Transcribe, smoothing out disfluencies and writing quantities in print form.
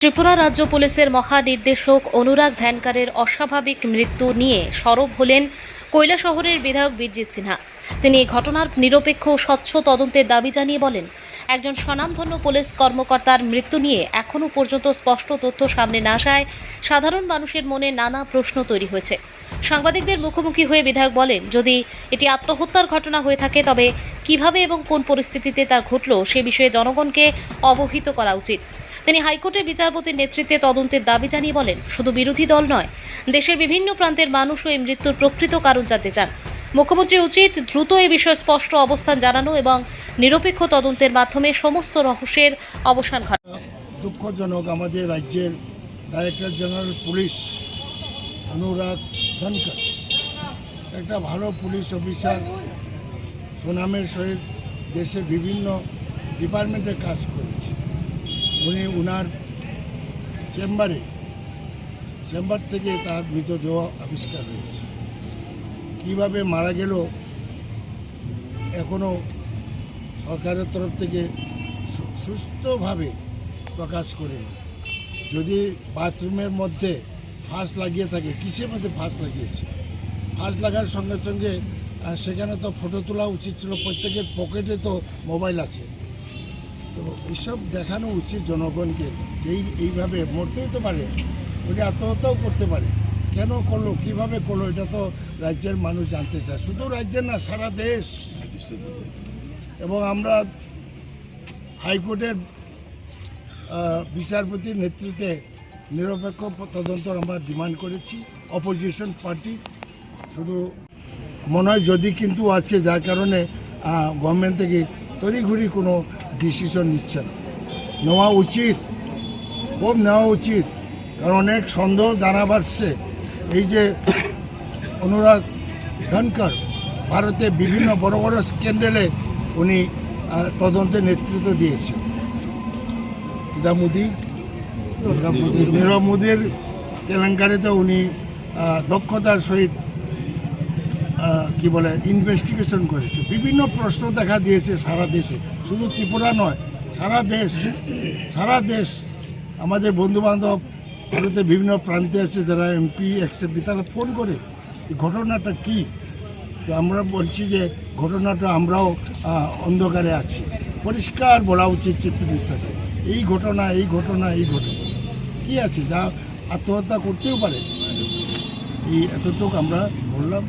ত্রিপুরা রাজ্য পুলিশের মহানির্দেশক অনুরাগ ধ্যানকারের অস্বাভাবিক মৃত্যু নিয়ে সরব হলেন কৈলাসহরের বিধায়ক বীরজিৎ সিনহা। তিনি এই ঘটনার নিরপেক্ষ ও স্বচ্ছ তদন্তের দাবি জানিয়ে বলেন, একজন স্বনামধন্য পুলিশ কর্মকর্তার মৃত্যু নিয়ে এখনও পর্যন্ত স্পষ্ট তথ্য সামনে না আসায় সাধারণ মানুষের মনে নানা প্রশ্ন তৈরি হয়েছে। সাংবাদিকদের মুখোমুখি হয়ে বিধায়ক বলেন, যদি এটি আত্মহত্যার ঘটনা হয়ে থাকে তবে কিভাবে এবং কোন পরিস্থিতিতে তা ঘটল সে বিষয়ে জনগণকে অবহিত করা উচিত। তিনি হাইকোর্টের বিচারপতির নেতৃত্বে তদন্তের দাবি জানিয়ে বলেন, শুধু বিরোধী দল নয়, দেশের বিভিন্ন প্রান্তের মানুষও এই মৃত্যুর প্রকৃত কারণ জানতে চান। মুখ্যমন্ত্রী উচিত দ্রুত এ বিষয়ে স্পষ্ট অবস্থান জানানো এবং নিরপেক্ষ তদন্তের মাধ্যমে সমস্ত রহস্যের অবসান ঘটানো। দুঃখজনক, আমাদের রাজ্যের ডাইরেক্টর জেনারেল পুলিশ অনুরাগ ধনকর একটা ভালো পুলিশ অফিসার, সুনামের সহিত দেশে বিভিন্ন ডিপার্টমেন্টে কাজ করেছে। উনি ওনার চেম্বার থেকে তার মৃতদেহ আবিষ্কার হয়েছে। কীভাবে মারা গেল এখনও সরকারের তরফ থেকে সুস্থভাবে প্রকাশ করেনি। যদি বাথরুমের মধ্যে ফাঁস লাগিয়ে থাকে, কিসের মধ্যে ফাঁস লাগিয়েছে? ফাঁস লাগার সঙ্গে সঙ্গে সেখানে তো ফটো তোলা উচিত ছিল। প্রত্যেকের পকেটে তো মোবাইল আছে। তো এইসব দেখানো উচিত জনগণকে, এইভাবে মরতেই তো পারে, উনি আত্মহত্যাও করতে পারে। কেন করলো, কিভাবে করলো, এটা তো রাজ্যের মানুষ জানতে চায়। শুধু রাজ্যের না, সারা দেশ। এবং আমরা হাইকোর্টের বিচারপতির নেতৃত্বে নিরপেক্ষ তদন্ত আমরা ডিমান্ড করেছি। অপোজিশন পার্টি শুধু মনে হয় যদি কিন্তু আছে, যার কারণে গভর্নমেন্ট থেকে তড়িঘড়ি কোনো ডিসিশন নিচ্ছে না। নেওয়া উচিত, খুব নেওয়া উচিত, কারণ অনেক সন্দেহ জানা বাড়ছে। এই যে অনুরাগ ধনকর ভারতে বিভিন্ন বড় বড় স্ক্যান্ডেলে উনি তদন্তের নেতৃত্ব দিয়েছে। নীরব মোদীর কেলেঙ্কারিতে উনি দক্ষতার সহিত ইনভেস্টিগেশন করেছে। বিভিন্ন প্রশ্ন দেখা দিয়েছে সারা দেশে, শুধু ত্রিপুরা নয়, সারা দেশ। আমাদের বন্ধুবান্ধব ভারতে বিভিন্ন প্রান্তে আছে, যারা এমপি এক্সএমপি, তারা ফোন করে ঘটনাটা কি। তো আমরা বলছি যে ঘটনাটা আমরাও অন্ধকারে আছি। পরিষ্কার বলা উচিত চিফ মিনিস্টারকে, এই ঘটনা কি আছে, যা আত্মহত্যা করতেও পারে। এই এতটুকু আমরা বললাম।